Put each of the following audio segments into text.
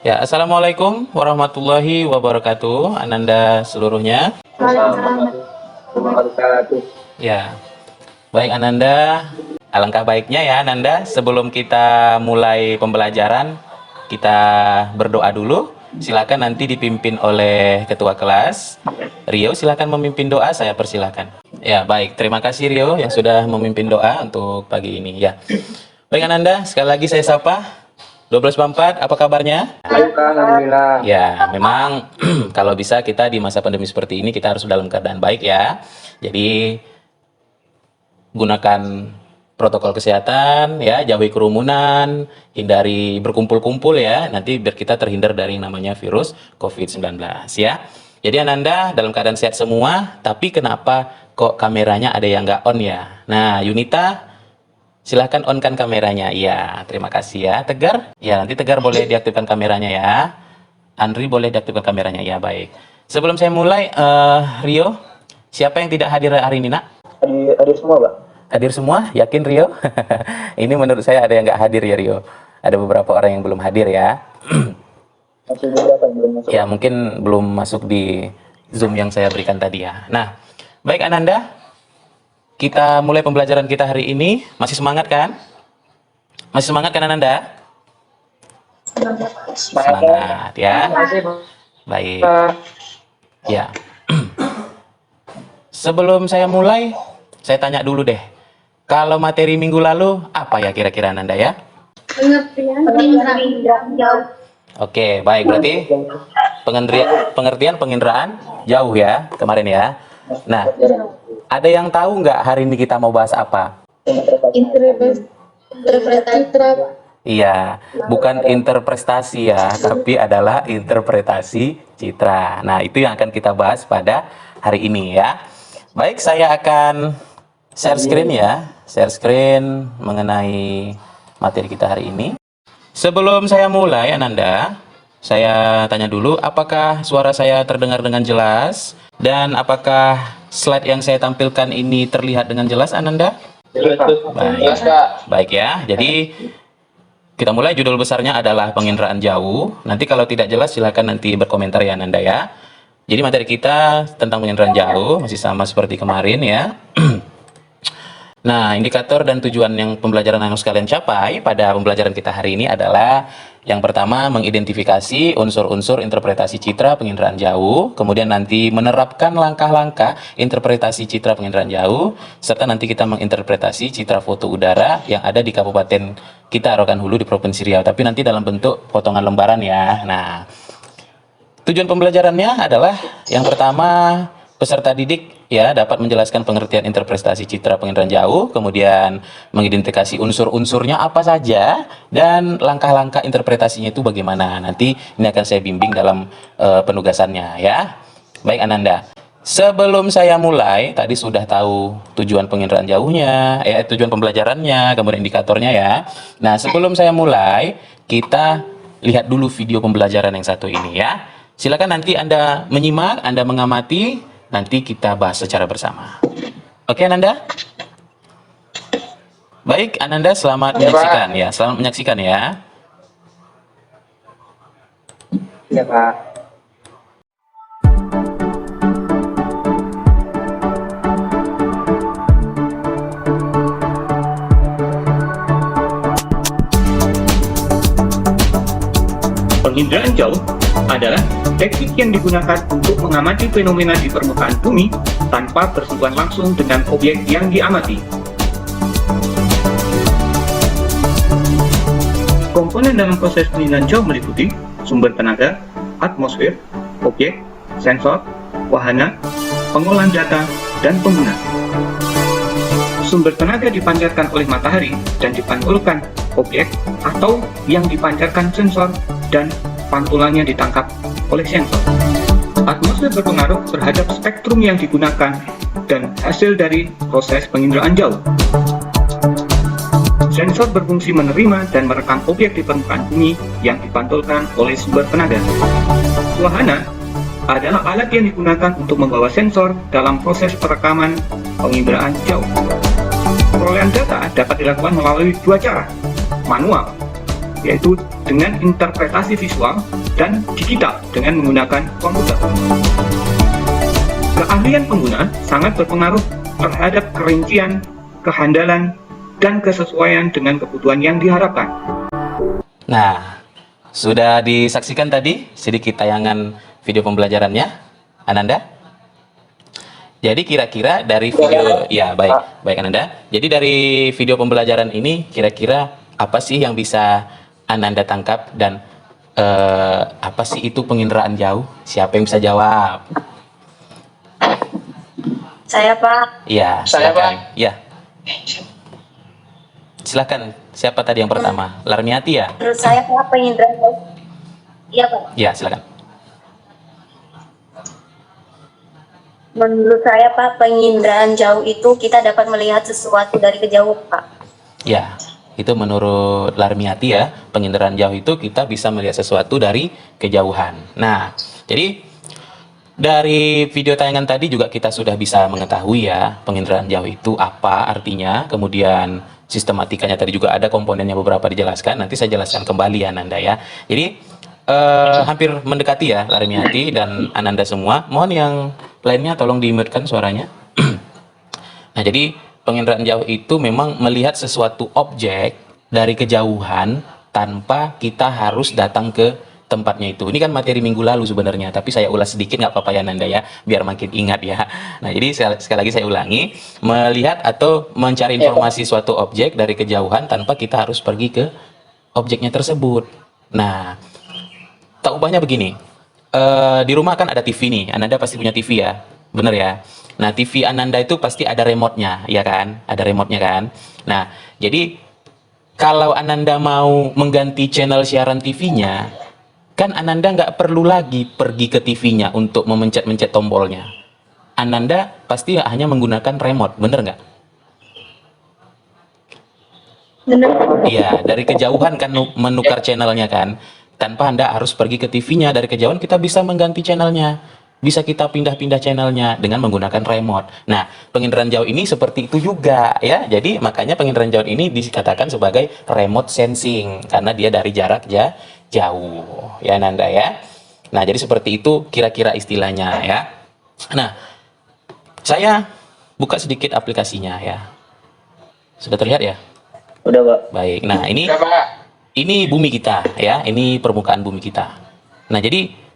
Ya, Assalamualaikum warahmatullahi wabarakatuh, Ananda seluruhnya. Ya, baik Ananda, alangkah baiknya ya Ananda, sebelum kita mulai pembelajaran, kita berdoa dulu. Silakan nanti dipimpin oleh ketua kelas. Rio, silakan memimpin doa, saya persilakan. Ya, baik. Terima kasih Rio yang sudah memimpin doa untuk pagi ini ya. Baik Ananda, sekali lagi saya sapa. 12.4, apa kabarnya? Baik, Kak, alhamdulillah. Ya, memang kalau bisa kita di masa pandemi seperti ini kita harus dalam keadaan baik ya. Jadi gunakan protokol kesehatan ya, jauhi kerumunan, hindari berkumpul-kumpul ya. Nanti biar kita terhindar dari namanya virus COVID-19 ya. Jadi Ananda dalam keadaan sehat semua, tapi kenapa kok kameranya ada yang nggak on ya? Nah, Yunita silahkan on-kan kameranya. Iya, terima kasih ya. Tegar? Ya, nanti Tegar boleh diaktifkan kameranya ya. Andri boleh diaktifkan kameranya. Ya, baik. Sebelum saya mulai, Rio, siapa yang tidak hadir hari ini, nak? Hadir semua, Pak. Hadir semua? Yakin, Rio? Ini menurut saya ada yang nggak hadir ya, Rio. Ada beberapa orang yang belum hadir ya. Masih beberapa yang belum masuk. Ya, mungkin belum masuk di Zoom yang saya berikan tadi ya. Nah, baik Ananda. Kita mulai pembelajaran kita hari ini. Masih semangat kan? Masih semangat kan Ananda? Semangat ya. Baik. Ya. Sebelum saya mulai, saya tanya dulu deh. Kalau materi minggu lalu, apa ya kira-kira Ananda ya? Pengertian jauh. Oke, baik. Berarti pengertian penginderaan jauh ya, kemarin ya. Nah, ada yang tahu nggak hari ini kita mau bahas apa? Interpretasi. Iya, bukan interpretasi ya, tapi adalah interpretasi citra. Nah, itu yang akan kita bahas pada hari ini ya. Baik, saya akan share screen ya. Share screen mengenai materi kita hari ini. Sebelum saya mulai, Ananda, saya tanya dulu, apakah suara saya terdengar dengan jelas? Dan apakah slide yang saya tampilkan ini terlihat dengan jelas, Ananda? Baik, baik ya. Jadi kita mulai. Judul besarnya adalah penginderaan jauh. Nanti kalau tidak jelas silakan nanti berkomentar ya Ananda ya. Jadi materi kita tentang penginderaan jauh masih sama seperti kemarin ya. Nah, indikator dan tujuan yang pembelajaran yang harus kalian capai pada pembelajaran kita hari ini adalah yang pertama, mengidentifikasi unsur-unsur interpretasi citra penginderaan jauh, kemudian nanti menerapkan langkah-langkah interpretasi citra penginderaan jauh, serta nanti kita menginterpretasi citra foto udara yang ada di kabupaten kita, Rokan Hulu di Provinsi Riau, tapi nanti dalam bentuk potongan lembaran ya. Nah, tujuan pembelajarannya adalah yang pertama, peserta didik ya dapat menjelaskan pengertian interpretasi citra penginderaan jauh, kemudian mengidentifikasi unsur-unsurnya apa saja, dan langkah-langkah interpretasinya itu bagaimana. Nanti ini akan saya bimbing dalam penugasannya ya. Baik Ananda. Sebelum saya mulai, tadi sudah tahu tujuan penginderaan jauhnya, tujuan pembelajarannya, kemudian indikatornya ya. Nah, sebelum saya mulai, kita lihat dulu video pembelajaran yang satu ini ya. Silakan nanti Anda menyimak, Anda mengamati, nanti kita bahas secara bersama. Oke, Ananda? Baik, Ananda selamat menyaksikan ya. Selamat menyaksikan ya. Ya, Pak. Penginderaan jauh adalah teknik yang digunakan untuk mengamati fenomena di permukaan bumi tanpa bersentuhan langsung dengan objek yang diamati. Komponen dalam proses penginderaan jauh meliputi sumber tenaga, atmosfer, objek, sensor, wahana, pengolahan data, dan pengguna. Sumber tenaga dipancarkan oleh matahari dan dipantulkan objek atau yang dipancarkan sensor dan pantulannya ditangkap oleh sensor. Atmosfer berpengaruh terhadap spektrum yang digunakan dan hasil dari proses penginderaan jauh. Sensor berfungsi menerima dan merekam objek di permukaan bumi yang dipantulkan oleh sumber tenaga. Wahana adalah alat yang digunakan untuk membawa sensor dalam proses perekaman penginderaan jauh. Perolehan data dapat dilakukan melalui dua cara, manual yaitu dengan interpretasi visual dan digital dengan menggunakan komputer. Keahlian pengguna sangat berpengaruh terhadap kerincian, kehandalan, dan kesesuaian dengan kebutuhan yang diharapkan. Nah, sudah disaksikan tadi sedikit tayangan video pembelajarannya, Ananda? Jadi kira-kira dari video, ya baik Ananda. Jadi dari video pembelajaran ini kira-kira apa sih yang bisa Ananda tangkap dan apa sih itu penginderaan jauh? Siapa yang bisa jawab? Saya, Pak. Iya, Saya, silakan. Iya. Silakan. Siapa tadi yang pertama? Larmiati ya? Menurut saya, Pak, penginderaan jauh. Iya, Pak. Iya, silakan. Menurut saya, Pak, penginderaan jauh itu kita dapat melihat sesuatu dari kejauhan, Pak. Ya, itu menurut Larmiati ya, penginderaan jauh itu kita bisa melihat sesuatu dari kejauhan. Nah, jadi dari video tayangan tadi juga kita sudah bisa mengetahui ya, penginderaan jauh itu apa artinya, kemudian sistematikanya tadi juga ada komponennya beberapa dijelaskan, nanti saya jelaskan kembali ya Ananda ya. Jadi hampir mendekati ya Larmiati dan Ananda semua, mohon yang lainnya tolong di-mute-kan suaranya. Nah, jadi penginderaan jauh itu memang melihat sesuatu objek dari kejauhan tanpa kita harus datang ke tempatnya itu. Ini kan materi minggu lalu sebenarnya, tapi saya ulas sedikit nggak apa-apa ya Nanda ya, biar makin ingat ya. Nah, jadi sekali lagi saya ulangi, melihat atau mencari informasi suatu objek dari kejauhan tanpa kita harus pergi ke objeknya tersebut. Nah, tak ubahnya begini, di rumah kan ada TV nih, Ananda pasti punya TV ya, bener ya? Nah, TV Ananda itu pasti ada remote-nya, ya kan? Ada remote-nya kan? Nah, jadi kalau Ananda mau mengganti channel siaran TV-nya, kan Ananda nggak perlu lagi pergi ke TV-nya untuk memencet-mencet tombolnya. Ananda pasti hanya menggunakan remote, bener nggak? Benar. Iya, dari kejauhan kan menukar channelnya kan. Tanpa Anda harus pergi ke TV-nya, dari kejauhan kita bisa mengganti channelnya. Bisa kita pindah-pindah channelnya dengan menggunakan remote. Nah, penginderaan jauh ini seperti itu juga ya. Jadi makanya penginderaan jauh ini dikatakan sebagai remote sensing karena dia dari jarak jauh ya Nanda ya. Nah, jadi seperti itu kira-kira istilahnya ya. Nah, saya buka sedikit aplikasinya ya. Sudah terlihat ya? Udah, Pak. Baik. Nah, ini bumi kita ya. Ini permukaan bumi kita. Nah, jadi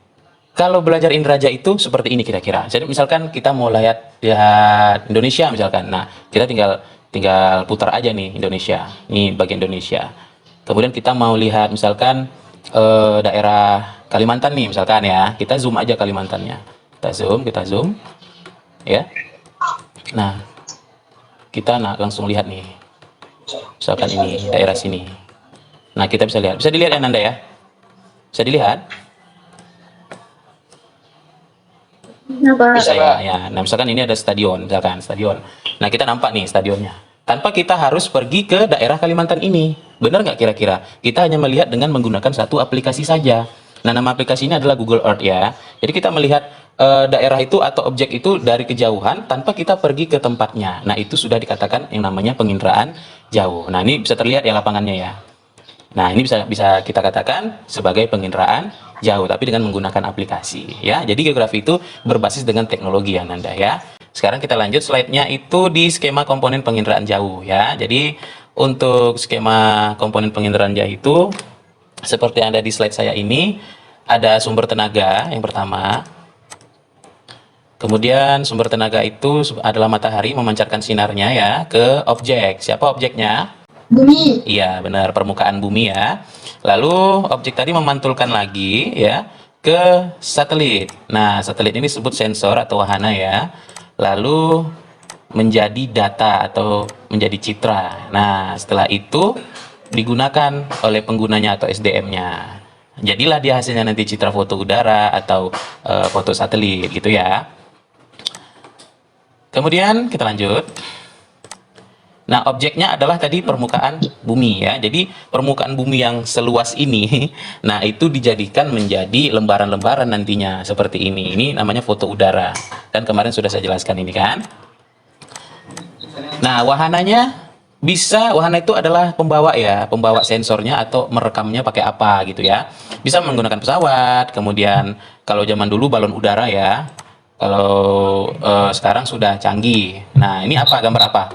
kalau belajar inderaja itu seperti ini kira-kira. Jadi misalkan kita mau lihat Indonesia misalkan. Nah, kita tinggal putar aja nih Indonesia. Ini bagian Indonesia. Kemudian kita mau lihat misalkan daerah Kalimantan nih misalkan ya. Kita zoom aja Kalimantannya. Kita zoom. Ya. Nah, kita langsung lihat nih. Misalkan ini daerah sini. Nah, kita bisa lihat. Bisa dilihat ya Nanda ya? Bisa dilihat? Bisa ya. Nah, misalkan ini ada stadion, misalkan stadion. Nah, kita nampak nih stadionnya. Tanpa kita harus pergi ke daerah Kalimantan ini. Benar nggak kira-kira? Kita hanya melihat dengan menggunakan satu aplikasi saja. Nah, nama aplikasi ini adalah Google Earth ya. Jadi kita melihat daerah itu atau objek itu dari kejauhan tanpa kita pergi ke tempatnya. Nah, itu sudah dikatakan yang namanya penginderaan jauh. Nah, ini bisa terlihat ya lapangannya ya. Nah, ini bisa kita katakan sebagai penginderaan jauh, tapi dengan menggunakan aplikasi ya. Jadi geografi itu berbasis dengan teknologi ya Nanda ya. Sekarang kita lanjut slide-nya itu di skema komponen penginderaan jauh ya. Jadi untuk skema komponen penginderaan jauh itu seperti yang ada di slide saya ini, ada sumber tenaga yang pertama. Kemudian sumber tenaga itu adalah matahari memancarkan sinarnya ya ke objek. Siapa objeknya? Bumi. Iya, benar, permukaan bumi ya. Lalu objek tadi memantulkan lagi ya ke satelit. Nah, satelit ini disebut sensor atau wahana ya. Lalu menjadi data atau menjadi citra. Nah, setelah itu digunakan oleh penggunanya atau SDM-nya. Jadilah dia hasilnya nanti citra foto udara atau foto satelit gitu ya. Kemudian kita lanjut. Nah, objeknya adalah tadi permukaan bumi ya. Jadi permukaan bumi yang seluas ini, nah itu dijadikan menjadi lembaran-lembaran nantinya seperti ini. Ini namanya foto udara. Dan kemarin sudah saya jelaskan ini kan. Nah, wahananya bisa wahana itu adalah pembawa ya, pembawa sensornya atau merekamnya pakai apa gitu ya. Bisa menggunakan pesawat, kemudian kalau zaman dulu balon udara ya. Kalau sekarang sudah canggih. Nah, ini apa, gambar apa?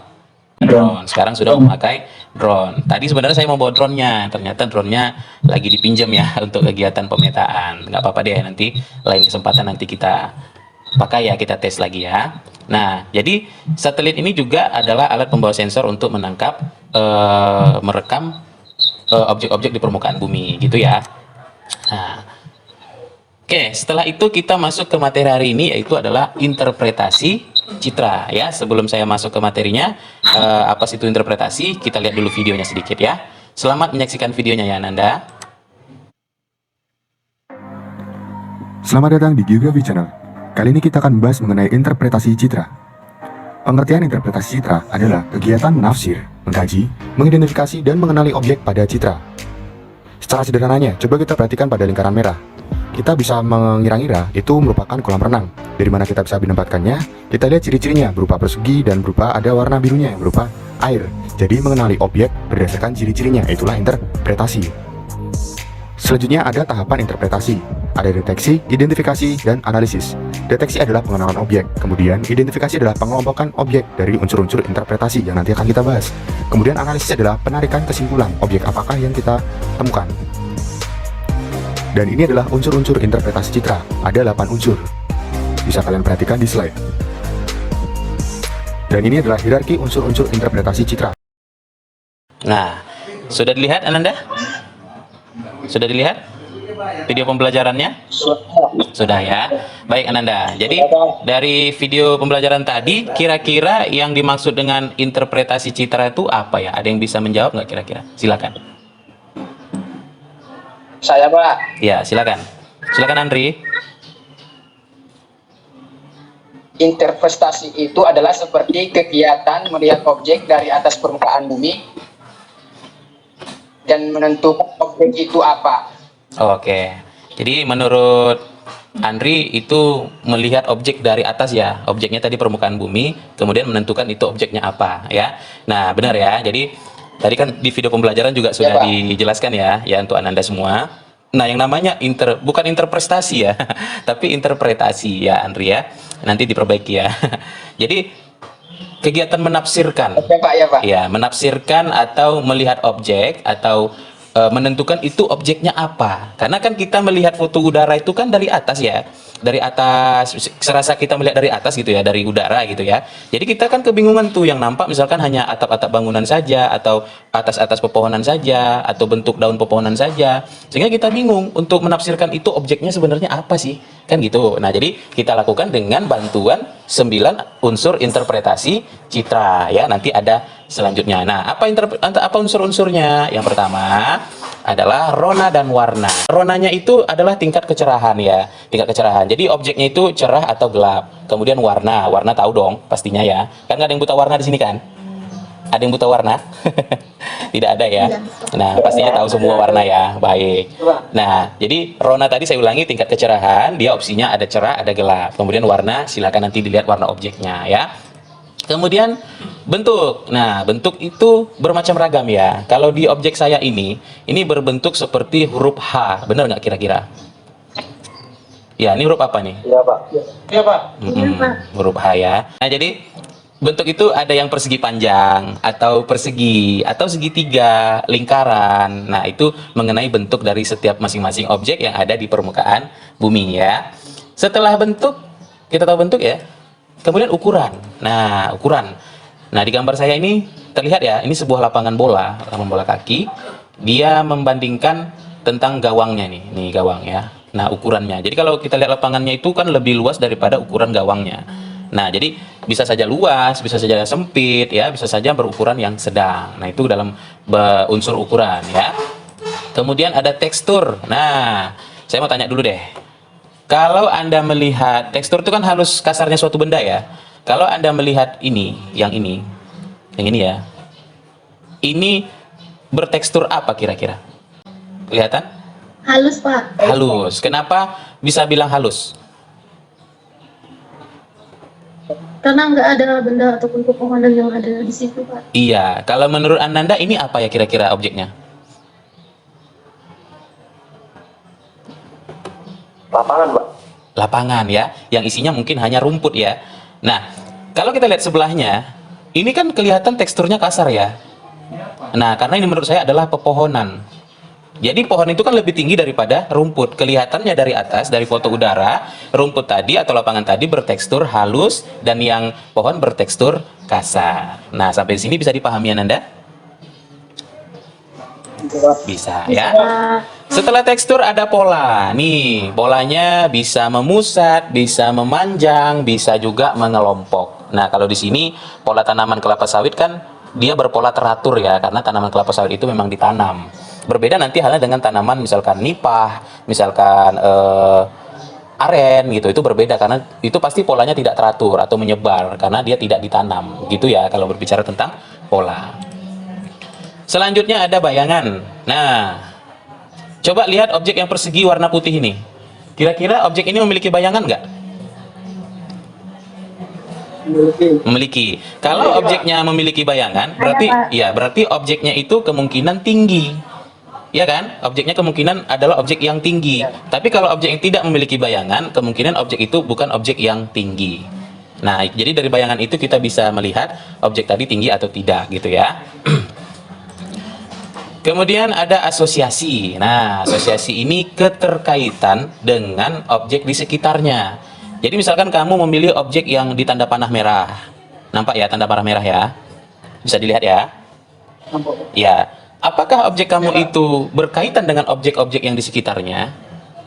Drone. Sekarang sudah memakai drone. Tadi sebenarnya saya mau bawa drone-nya, ternyata drone-nya lagi dipinjam ya untuk kegiatan pemetaan. Nggak apa-apa deh, nanti lain kesempatan nanti kita pakai ya, kita tes lagi ya. Nah, jadi satelit ini juga adalah alat pembawa sensor untuk menangkap, merekam objek-objek di permukaan bumi gitu ya. Nah, oke, setelah itu kita masuk ke materi hari ini, yaitu adalah interpretasi citra ya. Sebelum saya masuk ke materinya, apa sih itu interpretasi? Kita lihat dulu videonya sedikit ya. Selamat menyaksikan videonya ya, Nanda. Selamat datang di Geografi Channel. Kali ini kita akan membahas mengenai interpretasi citra. Pengertian interpretasi citra adalah kegiatan menafsir, mengkaji, mengidentifikasi, dan mengenali objek pada citra. Secara sederhananya, coba kita perhatikan pada lingkaran merah. Kita bisa mengira-ngira itu merupakan kolam renang. Dari mana kita bisa menempatkannya? Kita lihat ciri-cirinya berupa persegi dan berupa ada warna birunya yang berupa air. Jadi mengenali objek berdasarkan ciri-cirinya, itulah interpretasi. Selanjutnya ada tahapan interpretasi. Ada deteksi, identifikasi, dan analisis. Deteksi adalah pengenalan objek. Kemudian identifikasi adalah pengelompokan objek dari unsur-unsur interpretasi yang nanti akan kita bahas. Kemudian analisis adalah penarikan kesimpulan objek apakah yang kita temukan. Dan ini adalah unsur-unsur interpretasi citra. Ada 8 unsur. Bisa kalian perhatikan di slide. Dan ini adalah hierarki unsur-unsur interpretasi citra. Nah, sudah dilihat Ananda? Sudah dilihat video pembelajarannya? Sudah ya. Baik Ananda. Jadi dari video pembelajaran tadi, kira-kira yang dimaksud dengan interpretasi citra itu apa ya? Ada yang bisa menjawab nggak kira-kira? Silakan. Saya Pak, Ya, silakan. Silakan Andri. interpretasi itu adalah seperti kegiatan melihat objek dari atas permukaan bumi dan menentukan objek itu apa. Oke. Jadi menurut Andri itu melihat objek dari atas ya, objeknya tadi permukaan bumi, kemudian menentukan itu objeknya apa ya. Nah, benar ya. Jadi tadi kan di video pembelajaran juga sudah Pak. dijelaskan ya untuk Ananda semua. Nah, yang namanya bukan interpretasi ya, tapi interpretasi ya Andri ya. Nanti diperbaiki ya. Jadi kegiatan menafsirkan. Oke Pak, ya Pak. Ya, menafsirkan atau melihat objek atau menentukan itu objeknya apa. Karena kan kita melihat foto udara itu kan dari atas ya. Dari atas, serasa kita melihat dari atas gitu ya, dari udara gitu ya. Jadi kita kan kebingungan tuh, yang nampak misalkan hanya atap-atap bangunan saja, atau atas-atas pepohonan saja, atau bentuk daun pepohonan saja. Sehingga kita bingung untuk menafsirkan itu objeknya sebenarnya apa sih, kan gitu. Nah, jadi kita lakukan dengan bantuan 9 unsur interpretasi citra ya. Nanti ada selanjutnya. Nah, apa unsur-unsurnya? Yang pertama adalah rona dan warna. Ronanya itu adalah tingkat kecerahan ya, tingkat kecerahan. Jadi objeknya itu cerah atau gelap. Kemudian warna tahu dong pastinya ya. Kan nggak ada yang buta warna di sini kan? Ada yang buta warna? Tidak ada ya. Nah, pastinya tahu semua warna ya. Baik. Nah, jadi rona tadi saya ulangi, tingkat kecerahan, dia opsinya ada cerah, ada gelap. Kemudian warna, silakan nanti dilihat warna objeknya ya. Kemudian bentuk. Nah, bentuk itu bermacam ragam ya. Kalau di objek saya ini berbentuk seperti huruf H. Benar nggak kira-kira? Ya, ini huruf apa nih? Iya Pak. Iya Pak. Huruf H ya. Nah, jadi bentuk itu ada yang persegi panjang, atau persegi, atau segitiga, lingkaran. Nah, itu mengenai bentuk dari setiap masing-masing objek yang ada di permukaan bumi ya. Setelah bentuk, kita tahu bentuk ya. Kemudian ukuran. Nah, ukuran. Nah, di gambar saya ini terlihat ya, ini sebuah lapangan bola kaki. Dia membandingkan tentang gawangnya nih. Nih gawang ya. Nah, ukurannya. Jadi kalau kita lihat lapangannya itu kan lebih luas daripada ukuran gawangnya. Nah, jadi bisa saja luas, bisa saja sempit ya, bisa saja berukuran yang sedang. Nah, itu dalam unsur ukuran ya. Kemudian ada tekstur. Nah, saya mau tanya dulu deh. Kalau Anda melihat tekstur itu kan halus kasarnya suatu benda ya. Kalau Anda melihat yang ini ya. Ini bertekstur apa kira-kira? Kelihatan? Halus, Pak. Halus. Kenapa bisa bilang halus? karena nggak ada benda ataupun pepohonan yang ada di situ, Pak. Iya, kalau menurut Ananda ini apa ya kira-kira objeknya? Lapangan, Pak. Lapangan ya, yang isinya mungkin hanya rumput ya. Nah, kalau kita lihat sebelahnya, ini kan kelihatan teksturnya kasar ya. Nah, karena ini menurut saya adalah pepohonan. Jadi pohon itu kan lebih tinggi daripada rumput. Kelihatannya dari atas, dari foto udara, rumput tadi atau lapangan tadi bertekstur halus dan yang pohon bertekstur kasar. Nah, sampai di sini bisa dipahami Ananda? Bisa ya. Setelah tekstur ada pola. Nih, polanya bisa memusat, bisa memanjang, bisa juga mengelompok. Nah, kalau di sini pola tanaman kelapa sawit kan dia berpola teratur ya, karena tanaman kelapa sawit itu memang ditanam. Berbeda nanti halnya dengan tanaman misalkan nipah, misalkan aren gitu, itu berbeda karena itu pasti polanya tidak teratur atau menyebar karena dia tidak ditanam gitu ya kalau berbicara tentang pola. Selanjutnya ada bayangan. Nah, coba lihat objek yang persegi warna putih ini. Kira-kira objek ini memiliki bayangan nggak? Memiliki. Kalau objeknya memiliki bayangan, berarti ya berarti objeknya itu kemungkinan tinggi. Ya kan? Objeknya kemungkinan adalah objek yang tinggi. Tapi kalau objek yang tidak memiliki bayangan, kemungkinan objek itu bukan objek yang tinggi. Nah, jadi dari bayangan itu kita bisa melihat objek tadi tinggi atau tidak gitu ya. Kemudian ada asosiasi. Nah, asosiasi ini keterkaitan dengan objek di sekitarnya. Jadi misalkan kamu memilih objek yang ditanda panah merah. Nampak ya tanda panah merah ya? Bisa dilihat ya? Ya. Apakah objek kamu itu berkaitan dengan objek-objek yang di sekitarnya?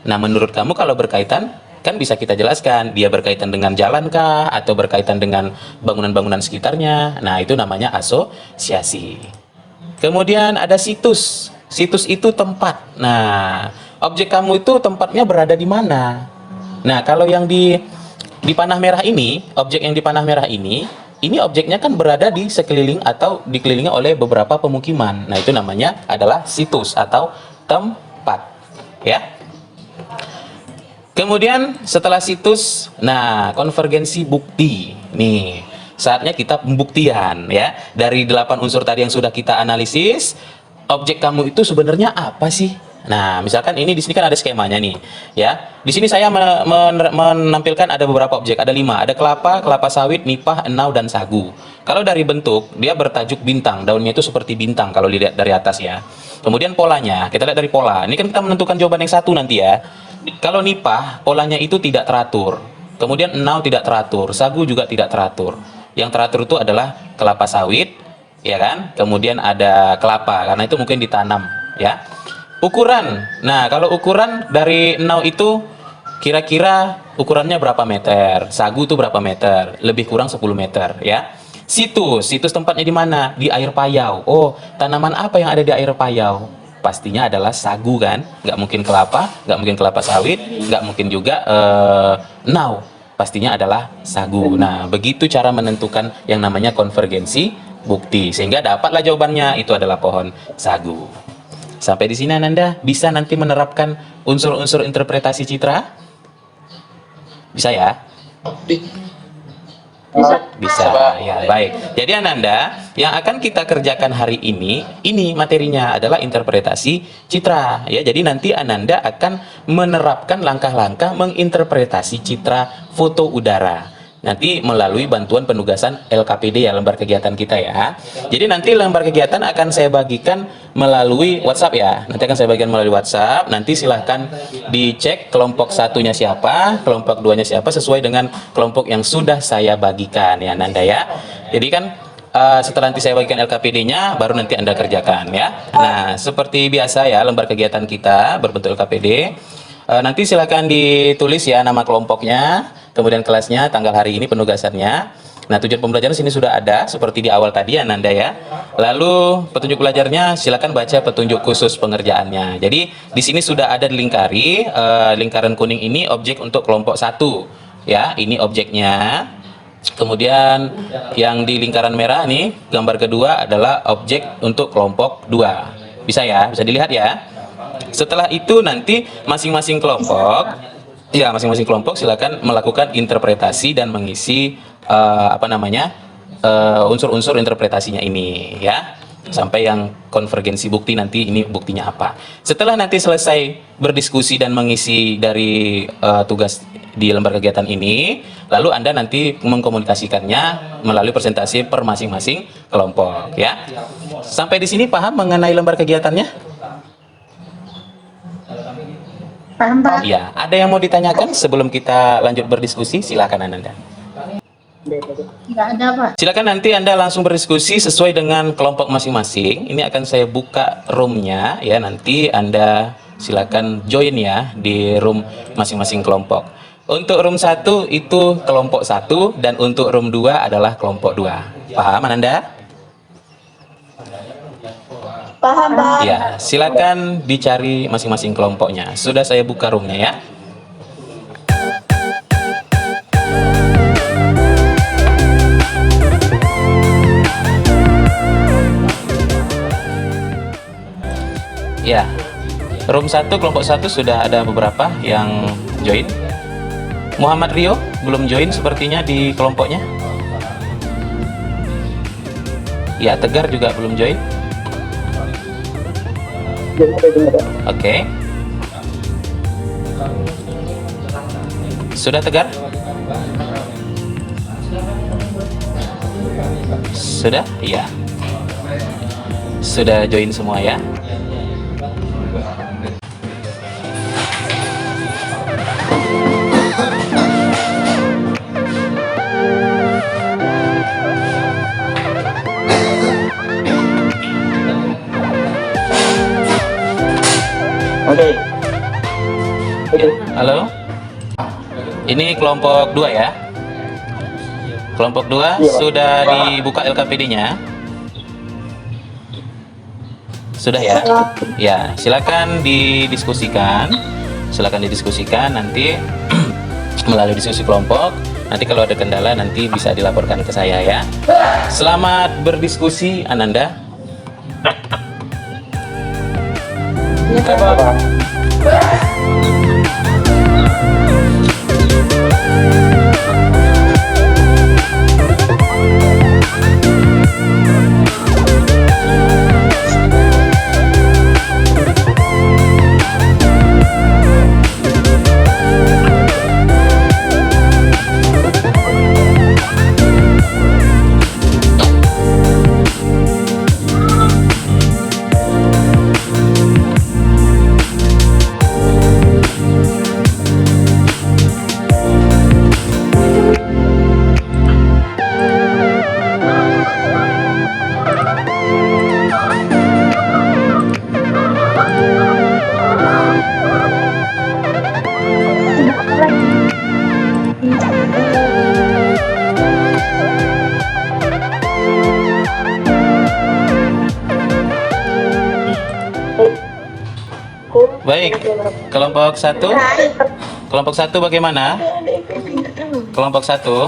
Nah, menurut kamu kalau berkaitan, kan bisa kita jelaskan. Dia berkaitan dengan jalankah? Atau berkaitan dengan bangunan-bangunan sekitarnya? Nah, itu namanya asosiasi. Kemudian ada situs. Situs itu tempat. Nah, objek kamu itu tempatnya berada di mana? Nah, kalau yang di panah merah ini, objek yang di panah merah ini objeknya kan berada di sekeliling atau dikelilingi oleh beberapa pemukiman. Nah, itu namanya adalah situs atau tempat. Ya. Kemudian setelah situs, nah, konvergensi bukti. Nih, saatnya kita pembuktian ya. Dari 8 unsur tadi yang sudah kita analisis, objek kamu itu sebenarnya apa sih? Nah, misalkan ini di sini kan ada skemanya nih, ya. Di sini saya menampilkan ada beberapa objek, ada 5, ada kelapa, kelapa sawit, nipah, enau, dan sagu. Kalau dari bentuk, dia bertajuk bintang, daunnya itu seperti bintang kalau dilihat dari atas ya. Kemudian polanya, kita lihat dari pola. Ini kan kita menentukan jawaban yang satu nanti ya. Kalau nipah, polanya itu tidak teratur. Kemudian enau tidak teratur, sagu juga tidak teratur. Yang teratur itu adalah kelapa sawit, ya kan? Kemudian ada kelapa, karena itu mungkin ditanam, ya. Ukuran. Nah, kalau ukuran dari enau itu kira-kira ukurannya berapa meter? Sagu itu berapa meter? Lebih kurang 10 meter, ya. Situs tempatnya di mana? Di air payau. Oh, tanaman apa yang ada di air payau? Pastinya adalah sagu kan? Nggak mungkin kelapa, nggak mungkin kelapa sawit, nggak mungkin juga enau. Pastinya adalah sagu. Nah, begitu cara menentukan yang namanya konvergensi bukti. Sehingga dapatlah jawabannya, itu adalah pohon sagu. Sampai di sini Ananda bisa nanti menerapkan unsur-unsur interpretasi citra? Bisa ya? Bisa ya, baik. Jadi Ananda, yang akan kita kerjakan hari ini materinya adalah interpretasi citra ya. Jadi nanti Ananda akan menerapkan langkah-langkah menginterpretasi citra foto udara. Nanti melalui bantuan penugasan LKPD ya, lembar kegiatan kita ya. Jadi nanti lembar kegiatan akan saya bagikan melalui WhatsApp ya. Nanti akan saya bagikan melalui WhatsApp. Nanti silahkan dicek kelompok satunya siapa, kelompok duanya siapa, sesuai dengan kelompok yang sudah saya bagikan ya Nanda ya. Jadi kan setelah nanti saya bagikan LKPD-nya, baru nanti Anda kerjakan ya. Nah, seperti biasa ya, lembar kegiatan kita berbentuk LKPD. Nanti silahkan ditulis ya nama kelompoknya, kemudian kelasnya, tanggal hari ini, penugasannya. Nah, tujuan pembelajaran sini sudah ada seperti di awal tadi ya Nanda ya. Lalu petunjuk belajarnya silakan baca petunjuk khusus pengerjaannya. Jadi di sini sudah ada dilingkari, lingkaran kuning ini objek untuk kelompok 1 ya, ini objeknya. Kemudian yang di lingkaran merah nih, gambar kedua adalah objek untuk kelompok 2. Bisa ya, bisa dilihat ya. Setelah itu nanti masing-masing kelompok silakan melakukan interpretasi dan mengisi apa namanya unsur-unsur interpretasinya ini ya, sampai yang konvergensi bukti nanti ini buktinya apa. Setelah nanti selesai berdiskusi dan mengisi dari tugas di lembar kegiatan ini, lalu Anda nanti mengkomunikasikannya melalui presentasi per masing-masing kelompok ya. Sampai di sini paham mengenai lembar kegiatannya? Paham, Pak? Ya, ada yang mau ditanyakan sebelum kita lanjut berdiskusi? Silakan Anda. Nggak ada, Pak. Silakan nanti Anda langsung berdiskusi sesuai dengan kelompok masing-masing. Ini akan saya buka roomnya ya, nanti Anda silakan join ya di room masing-masing kelompok. Untuk room 1 itu kelompok 1 dan untuk room 2 adalah kelompok 2. Paham Anda? Paham, Pak? Ya, silakan dicari masing-masing kelompoknya. Sudah saya buka roomnya ya. Ya, room 1 kelompok 1 sudah ada beberapa yang join. Muhammad Rio belum join sepertinya di kelompoknya. Ya, Tegar juga belum join. Oke. Sudah Tegar? Sudah? Iya. Sudah join semua ya? Oke. Halo? Ini kelompok 2 ya? Kelompok 2 sudah dibuka LKPD-nya? Sudah ya? Ya, silakan didiskusikan. Silakan didiskusikan nanti melalui diskusi kelompok. Nanti kalau ada kendala nanti bisa dilaporkan ke saya ya. Selamat berdiskusi Ananda. Baik, kelompok 1. Kelompok 1 bagaimana? Kelompok 1.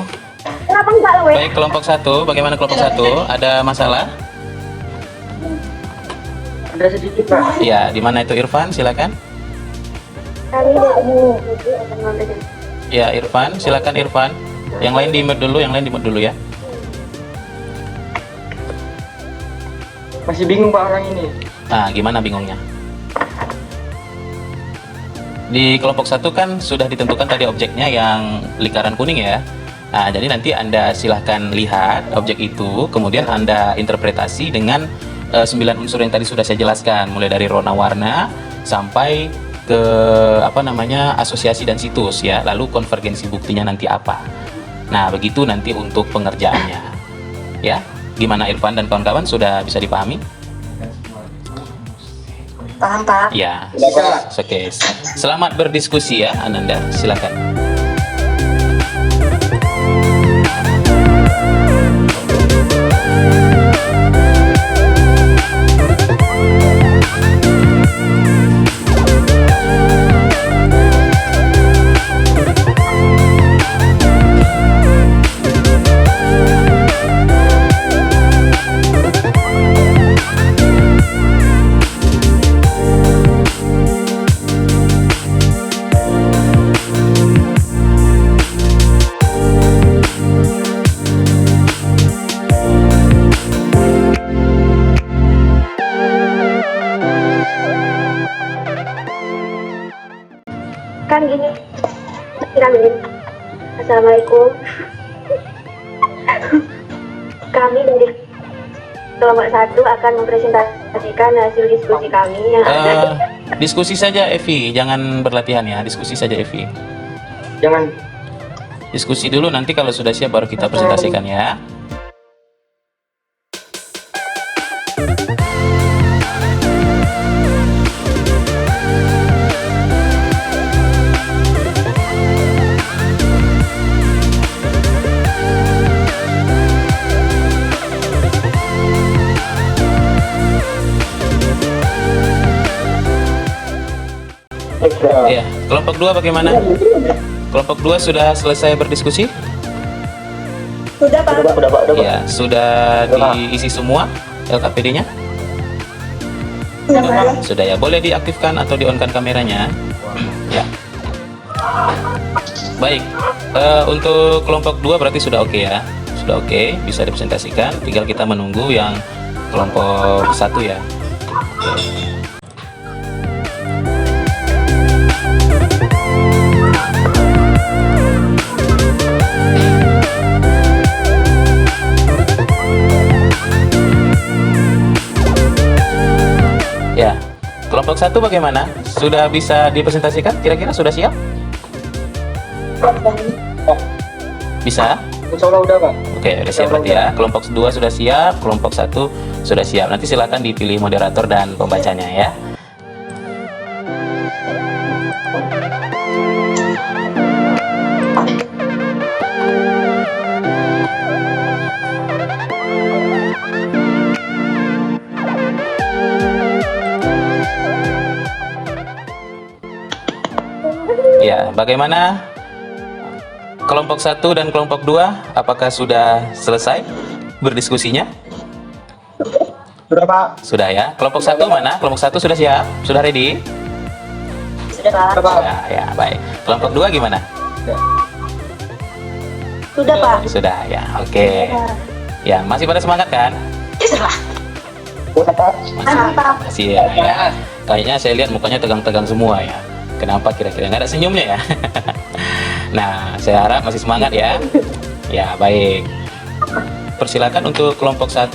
Baik, kelompok 1. Bagaimana kelompok 1? Ada masalah? Ada sedikit, Pak. Ya, di mana itu Irfan? Silakan. Ya, Irfan, silakan Irfan. Yang lain di-mute dulu, ya. Masih bingung, Pak, orang ini. Nah, gimana bingungnya? Di kelompok 1 kan sudah ditentukan tadi objeknya yang lingkaran kuning ya. Nah, jadi nanti Anda silahkan lihat objek itu, kemudian Anda interpretasi dengan 9 unsur yang tadi sudah saya jelaskan, mulai dari rona warna sampai ke asosiasi dan situs ya, lalu konvergensi buktinya nanti apa. Nah, begitu nanti untuk pengerjaannya. Ya, gimana Irfan dan kawan-kawan, sudah bisa dipahami? Paham, Pak? Ya, oke. Selamat berdiskusi ya, Ananda. Silakan. kan gini. Amin. Assalamualaikum. Kami dari kelompok 1 akan mempresentasikan hasil diskusi kami yang ada. Diskusi saja Evi, jangan berlatihan ya. Diskusi saja Evi. Jangan. Diskusi dulu, nanti kalau sudah siap baru kita presentasikan ya. Ya, kelompok 2 bagaimana? Kelompok 2 sudah selesai berdiskusi? Sudah Pak. Ya, sudah diisi semua LKPD-nya? Sudah ya, boleh diaktifkan atau di-on-kan kameranya. Ya. Baik, untuk kelompok 2 berarti sudah oke ya. Sudah oke, bisa dipresentasikan. Tinggal kita menunggu yang kelompok 1 ya. Ya, kelompok 1 bagaimana? Sudah bisa dipresentasikan? Kira-kira sudah siap? Bisa? Insya Allah udah, Pak. Oke, udah siap berarti ya. Kelompok 2 sudah siap, kelompok 1 sudah siap. Nanti silakan dipilih moderator dan pembacanya ya. Ya, bagaimana kelompok 1 dan kelompok 2? Apakah sudah selesai berdiskusinya? Sudah, Pak. Sudah ya. Kelompok 1 mana? Kelompok 1 sudah siap? Sudah ready? Sudah Pak. Sudah, Pak. Ya, baik. Kelompok 2 gimana? Sudah Pak. Sudah ya. Oke. Ya, masih pada semangat kan? Sudah, Pak. Masih ya. Kayaknya saya lihat mukanya tegang-tegang semua ya. Kenapa kira-kira nggak ada senyumnya ya? Nah, saya harap masih semangat ya. Ya, baik. Persilakan untuk kelompok 1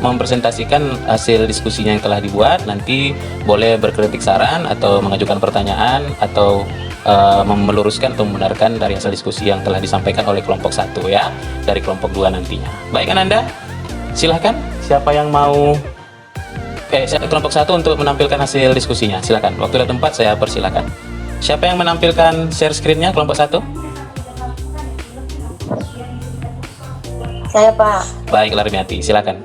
mempresentasikan hasil diskusinya yang telah dibuat. Nanti boleh berkritik saran atau mengajukan pertanyaan atau meluruskan atau membenarkan dari hasil diskusi yang telah disampaikan oleh kelompok 1 ya, dari kelompok 2 nantinya. Baik kan Anda? Silahkan, siapa yang mau kelompok 1 untuk menampilkan hasil diskusinya, silakan. Waktu dan tempat saya persilakan. Siapa yang menampilkan share screen-nya kelompok 1? Saya Pak. Baik, Larmiati, silakan.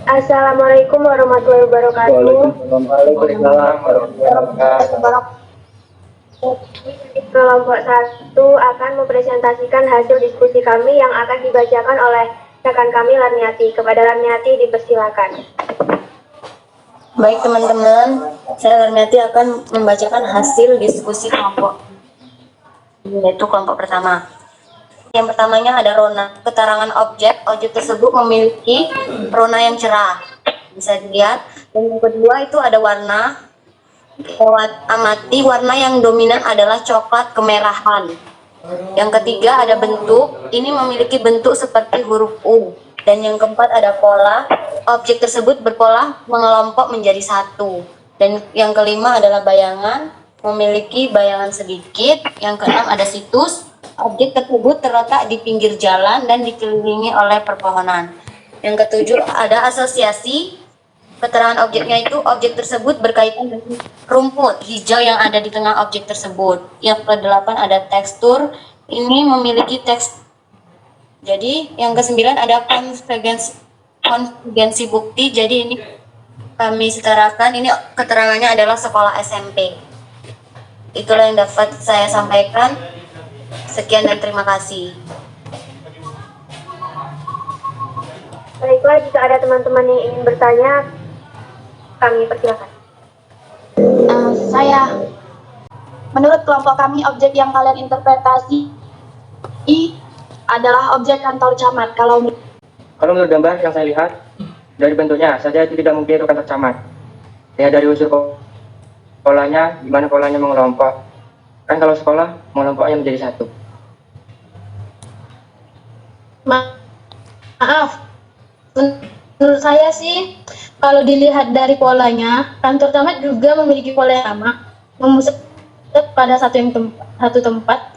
Assalamualaikum warahmatullahi wabarakatuh. Waalaikumsalam warahmatullahi wabarakatuh. Kelompok 1 akan mempresentasikan hasil diskusi kami yang akan dibacakan oleh rekan kami Larmiati. Kepada Larmiati dipersilakan. Baik teman-teman, saya Larmiati akan membacakan hasil diskusi kelompok, yaitu kelompok pertama. Yang pertamanya ada rona. Keterangan objek tersebut memiliki rona yang cerah, bisa dilihat. Dan yang kedua itu ada warna. Amati warna yang dominan adalah coklat kemerahan. Yang ketiga ada bentuk, ini memiliki bentuk seperti huruf U. Dan yang keempat ada pola, objek tersebut berpola mengelompok menjadi satu. Dan yang kelima adalah bayangan, memiliki bayangan sedikit. Yang keenam ada situs, objek tersebut terletak di pinggir jalan dan dikelilingi oleh perpohonan. Yang ketujuh ada asosiasi, keterangan objeknya itu objek tersebut berkaitan dengan rumput hijau yang ada di tengah objek tersebut. Yang kedelapan ada tekstur, ini memiliki teks. Jadi yang kesembilan ada konvergensi bukti. Jadi ini kami setarakan, ini keterangannya adalah sekolah SMP. Itulah yang dapat saya sampaikan. Sekian dan terima kasih. Baiklah, jika ada teman-teman yang ingin bertanya, kami persilakan. Menurut kelompok kami, objek yang kalian interpretasi adalah objek kantor camat. Kalau menurut gambar yang saya lihat, dari bentuknya saja itu tidak mungkin itu kantor camat. Ya, dari unsur polanya, gimana polanya mengelompok. Kan kalau sekolah mengelompoknya menjadi satu. Maaf, menurut saya sih kalau dilihat dari polanya, kantor camat juga memiliki pola yang sama, memusat pada satu tempat.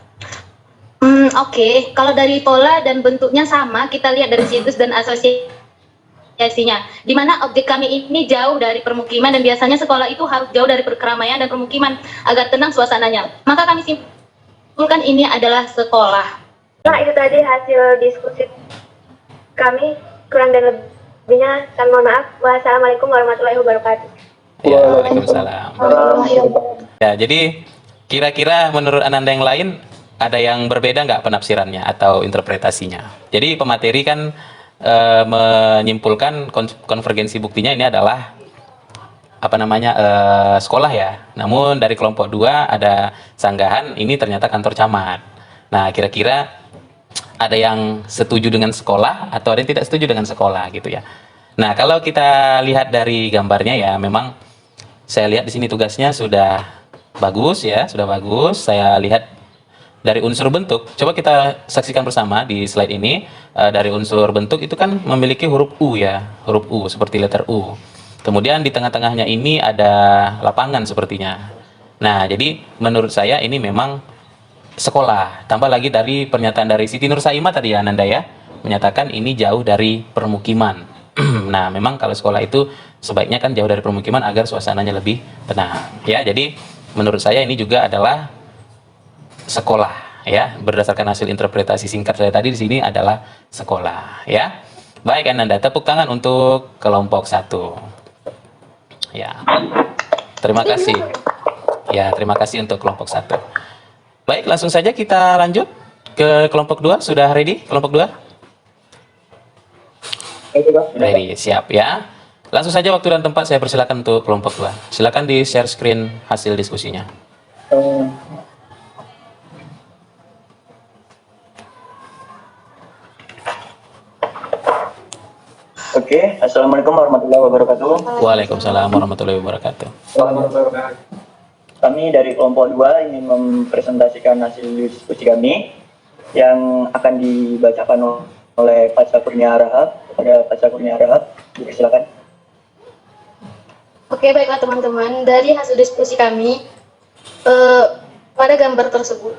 Oke. Kalau dari pola dan bentuknya sama, kita lihat dari situs dan asosiasinya, di mana objek kami ini jauh dari permukiman dan biasanya sekolah itu harus jauh dari keramaian dan permukiman agar tenang suasananya. Maka kami simpulkan ini adalah sekolah. Nah, itu tadi hasil diskusi kami, kurang dan lebihnya kami mohon maaf. Wassalamualaikum warahmatullahi wabarakatuh. Ya, waalaikumsalam. Ya, jadi kira-kira menurut Ananda yang lain ada yang berbeda nggak penafsirannya atau interpretasinya? Jadi pemateri kan menyimpulkan konvergensi buktinya ini adalah apa namanya sekolah ya. Namun dari kelompok 2 ada sanggahan ini ternyata kantor camat. Nah, kira-kira ada yang setuju dengan sekolah atau ada yang tidak setuju dengan sekolah gitu ya. Nah, kalau kita lihat dari gambarnya ya, memang saya lihat di sini tugasnya sudah bagus ya, sudah bagus. Saya lihat dari unsur bentuk, coba kita saksikan bersama di slide ini. Dari unsur bentuk itu kan memiliki huruf U ya, huruf U seperti letter U. Kemudian di tengah-tengahnya ini ada lapangan sepertinya. Nah, jadi menurut saya ini memang sekolah. Tambah lagi dari pernyataan dari Siti Nur Saimah tadi ya, Ananda ya, menyatakan ini jauh dari permukiman. Nah, memang kalau sekolah itu sebaiknya kan jauh dari permukiman agar suasananya lebih tenang ya. Jadi menurut saya ini juga adalah sekolah ya, berdasarkan hasil interpretasi singkat saya tadi di sini adalah sekolah ya. Baik Ananda, tepuk tangan untuk kelompok 1 ya. Terima kasih ya, terima kasih untuk kelompok 1. Baik, langsung saja kita lanjut ke kelompok 2. Sudah ready kelompok 2? Ready, siap ya. Langsung saja waktu dan tempat saya persilakan untuk kelompok 2. Silakan di share screen hasil diskusinya. Oke, Assalamualaikum warahmatullahi wabarakatuh. Waalaikumsalam warahmatullahi wabarakatuh. Kami dari kelompok 2 ingin mempresentasikan hasil diskusi kami yang akan dibacakan oleh Pak Sakurnia Rahab. Kepada Pak Sakurnia Rahab, silakan. Oke, baiklah teman-teman. Dari hasil diskusi kami, pada gambar tersebut,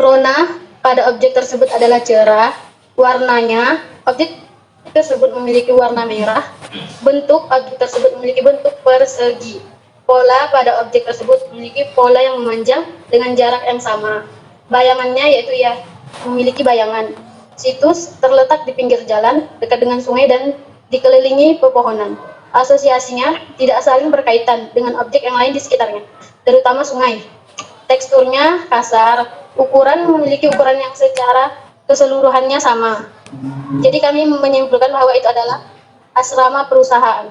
rona pada objek tersebut adalah cerah, warnanya, objek tersebut memiliki warna merah, bentuk objek tersebut memiliki bentuk persegi. Pola pada objek tersebut memiliki pola yang memanjang dengan jarak yang sama. Bayangannya yaitu ya memiliki bayangan. Situs terletak di pinggir jalan dekat dengan sungai dan dikelilingi pepohonan. Asosiasinya tidak saling berkaitan dengan objek yang lain di sekitarnya, terutama sungai. Teksturnya kasar, ukuran memiliki ukuran yang secara keseluruhannya sama. Jadi kami menyimpulkan bahwa itu adalah asrama perusahaan.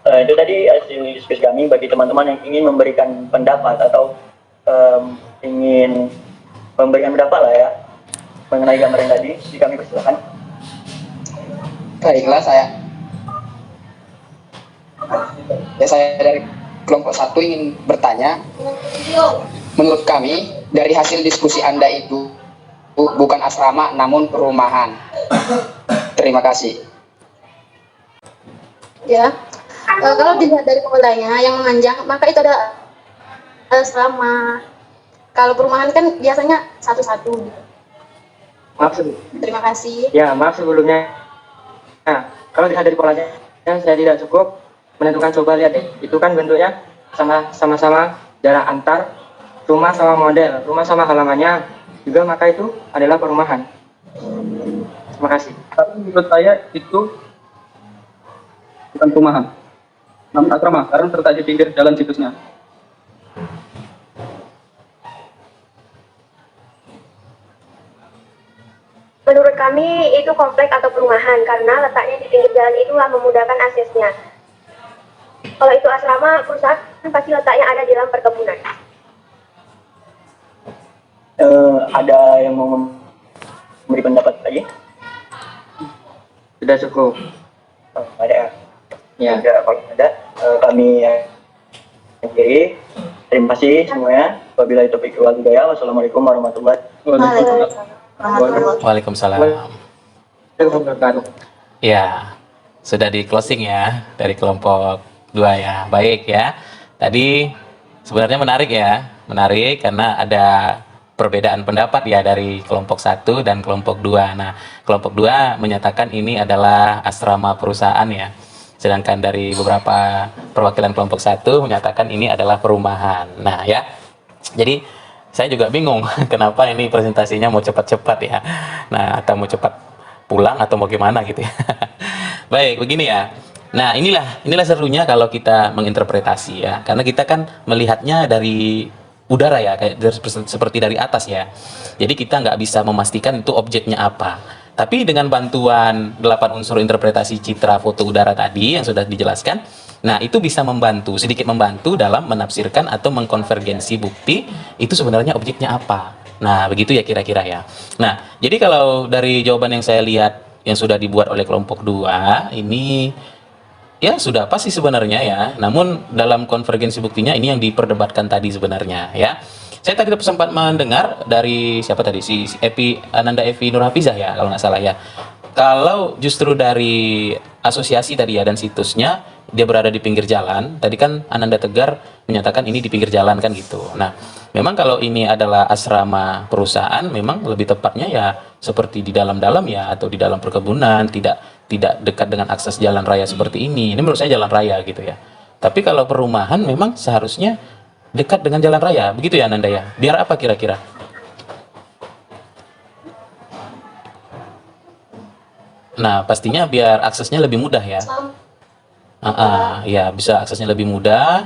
Itu tadi hasil diskusi kami. Bagi teman-teman yang ingin memberikan pendapat atau ingin memberikan pendapat lah ya mengenai gambar yang tadi, kami persilakan. Baiklah, saya dari kelompok 1 ingin bertanya. Menurut kami dari hasil diskusi Anda itu bukan asrama namun perumahan. Terima kasih. Ya, kalau dilihat dari polanya yang memanjang, maka itu ada asrama. Kalau perumahan kan biasanya satu-satu. Maaf Terima kasih. Ya, maaf sebelumnya. Nah, kalau dilihat dari polanya, saya tidak cukup menentukan. Coba lihat deh, itu kan bentuknya sama-sama jarak antar rumah sama model, rumah sama halamannya juga, maka itu adalah perumahan. Terima kasih. Tapi menurut saya itu bukan perumahan, namun asrama karena terletak di pinggir jalan situsnya. Menurut kami itu komplek atau perumahan karena letaknya di pinggir jalan itulah memudahkan aksesnya. Kalau itu asrama perusahaan pasti letaknya ada di dalam perkebunan. Ada yang mau memberi pendapat lagi? Sudah cukup. Ada ya. Ya. Ya, kalau ada kami akhiri. Terima kasih semuanya. Wabillahi taufiq wal hidayah. Wassalamualaikum warahmatullahi Waalaikumsalam. Ya, sudah di closing ya dari kelompok 2 ya. Baik ya. Tadi sebenarnya menarik karena ada perbedaan pendapat ya dari kelompok 1 dan kelompok 2. Nah, kelompok 2 menyatakan ini adalah asrama perusahaan ya. Sedangkan dari beberapa perwakilan kelompok 1 menyatakan ini adalah perumahan. Nah, ya. Jadi saya juga bingung kenapa ini presentasinya mau cepat-cepat ya. Nah, atau mau cepat pulang atau mau gimana gitu ya. Baik, begini ya. Nah, inilah serunya kalau kita menginterpretasi ya. Karena kita kan melihatnya dari udara ya, kayak seperti dari atas ya. Jadi kita nggak bisa memastikan itu objeknya apa. Tapi dengan bantuan 8 unsur interpretasi citra foto udara tadi yang sudah dijelaskan, nah itu bisa sedikit membantu dalam menafsirkan atau mengkonvergensi bukti itu sebenarnya objeknya apa. Nah, begitu ya kira-kira ya. Nah, jadi kalau dari jawaban yang saya lihat yang sudah dibuat oleh kelompok 2, ini ya sudah pasti sebenarnya ya. Namun dalam konvergensi buktinya ini yang diperdebatkan tadi sebenarnya ya. Saya tadi sempat mendengar dari siapa tadi, si Ananda Evi Nurhafizah ya kalau nggak salah ya. Kalau justru dari asosiasi tadi ya dan situsnya dia berada di pinggir jalan, tadi kan Ananda Tegar menyatakan ini di pinggir jalan kan gitu. Nah, memang kalau ini adalah asrama perusahaan, memang lebih tepatnya ya seperti di dalam-dalam ya atau di dalam perkebunan, tidak dekat dengan akses jalan raya seperti ini. Ini menurut saya jalan raya gitu ya. Tapi kalau perumahan memang seharusnya dekat dengan jalan raya, begitu ya Ananda ya. Biar apa kira-kira? Nah, pastinya biar aksesnya lebih mudah ya. Ya bisa aksesnya lebih mudah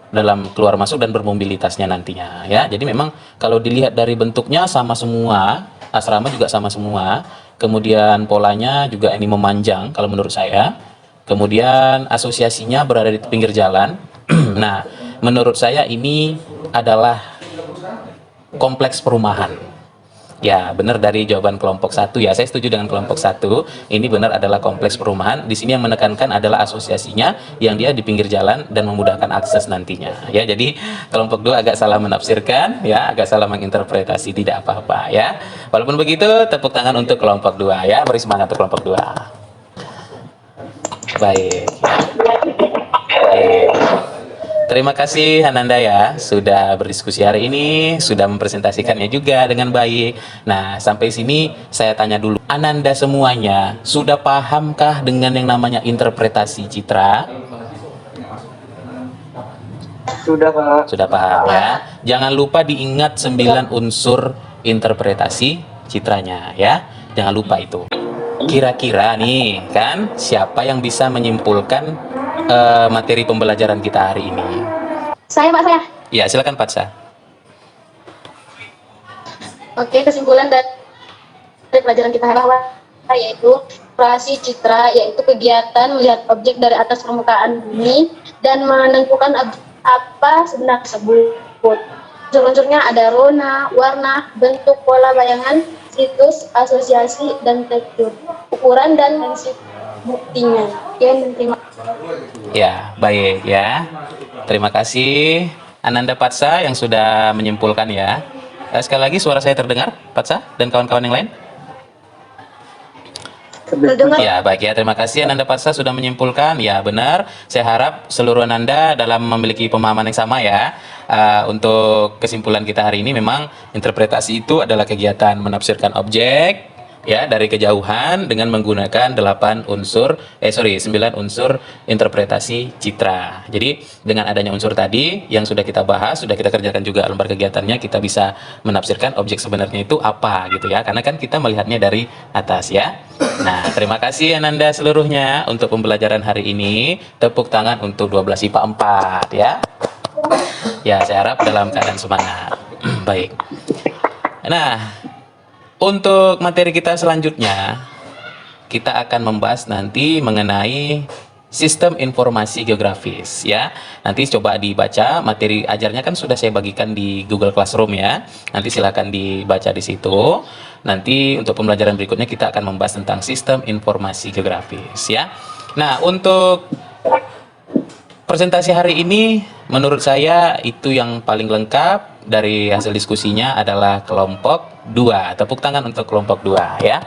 dalam keluar masuk dan bermobilitasnya nantinya ya. Jadi memang kalau dilihat dari bentuknya sama semua, asrama juga sama semua. Kemudian polanya juga ini memanjang kalau menurut saya. Kemudian asosiasinya berada di pinggir jalan. Nah, menurut saya ini adalah kompleks perumahan. Ya, benar dari jawaban kelompok 1 ya. Saya setuju dengan kelompok 1. Ini benar adalah kompleks perumahan. Di sini yang menekankan adalah asosiasinya yang dia di pinggir jalan dan memudahkan akses nantinya. Ya, jadi kelompok 2 agak salah menafsirkan ya, agak salah menginterpretasi, tidak apa-apa ya. Walaupun begitu, tepuk tangan untuk kelompok 2 ya. Beri semangat untuk kelompok 2. Baik. Baik. Terima kasih Ananda ya sudah berdiskusi hari ini, sudah mempresentasikannya juga dengan baik. Nah, sampai sini saya tanya dulu, Ananda semuanya sudah pahamkah dengan yang namanya interpretasi citra? Sudah, Pak. Sudah paham ya. Jangan lupa diingat 9 unsur interpretasi citranya ya. Jangan lupa itu. Kira-kira nih kan siapa yang bisa menyimpulkan materi pembelajaran kita hari ini? Saya, Pak, saya. Ya, silakan Patsa. Oke, kesimpulan dari pelajaran kita bahwa yaitu operasi citra, yaitu kegiatan melihat objek dari atas permukaan bumi dan menentukan apa sebenarnya tersebut. Unsur-unsurnya ada rona, warna, bentuk, pola bayangan, situs, asosiasi, dan tekstur, ukuran dan prinsip buktinya. Ya, baik ya. Terima kasih Ananda Patsa yang sudah menyimpulkan ya. Sekali lagi suara saya terdengar, Patsa dan kawan-kawan yang lain? Terdengar. Ya, baik ya. Terima kasih Ananda Patsa sudah menyimpulkan. Ya, benar. Saya harap seluruh Ananda dalam memiliki pemahaman yang sama ya. Untuk kesimpulan kita hari ini memang interpretasi itu adalah kegiatan menafsirkan objek ya dari kejauhan dengan menggunakan 9 unsur interpretasi citra. Jadi dengan adanya unsur tadi yang sudah kita bahas, sudah kita kerjakan juga lembar kegiatannya, kita bisa menafsirkan objek sebenarnya itu apa gitu ya. Karena kan kita melihatnya dari atas ya. Nah, terima kasih Ananda seluruhnya untuk pembelajaran hari ini. Tepuk tangan untuk 12 IPA 4 ya. Ya, saya harap dalam keadaan semangat. Baik. Nah, untuk materi kita selanjutnya, kita akan membahas nanti mengenai sistem informasi geografis ya. Nanti coba dibaca materi ajarnya kan sudah saya bagikan di Google Classroom ya. Nanti silakan dibaca di situ. Nanti untuk pembelajaran berikutnya kita akan membahas tentang sistem informasi geografis ya. Nah, untuk presentasi hari ini menurut saya itu yang paling lengkap dari hasil diskusinya adalah kelompok 2. Tepuk tangan untuk kelompok 2 ya.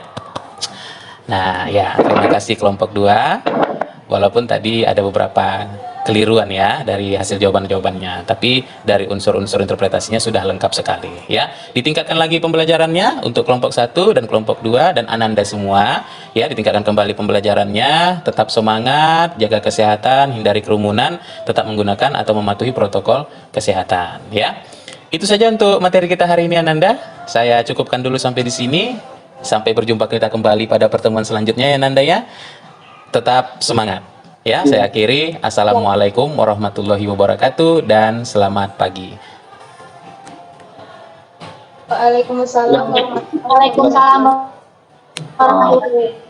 Nah ya, terima kasih kelompok 2. Walaupun tadi ada beberapa keliruan ya dari hasil jawaban-jawabannya, tapi dari unsur-unsur interpretasinya sudah lengkap sekali ya. Ditingkatkan lagi pembelajarannya untuk kelompok 1 dan kelompok 2 dan Ananda semua ya, ditingkatkan kembali pembelajarannya, tetap semangat, jaga kesehatan, hindari kerumunan, tetap menggunakan atau mematuhi protokol kesehatan ya. Itu saja untuk materi kita hari ini Ananda. Saya cukupkan dulu sampai di sini. Sampai berjumpa kita kembali pada pertemuan selanjutnya ya Nanda ya. Tetap semangat. Ya, saya akhiri. Assalamualaikum warahmatullahi wabarakatuh dan selamat pagi. Waalaikumsalam warahmatullahi Waalaikumsalam warahmatullahi wabarakatuh.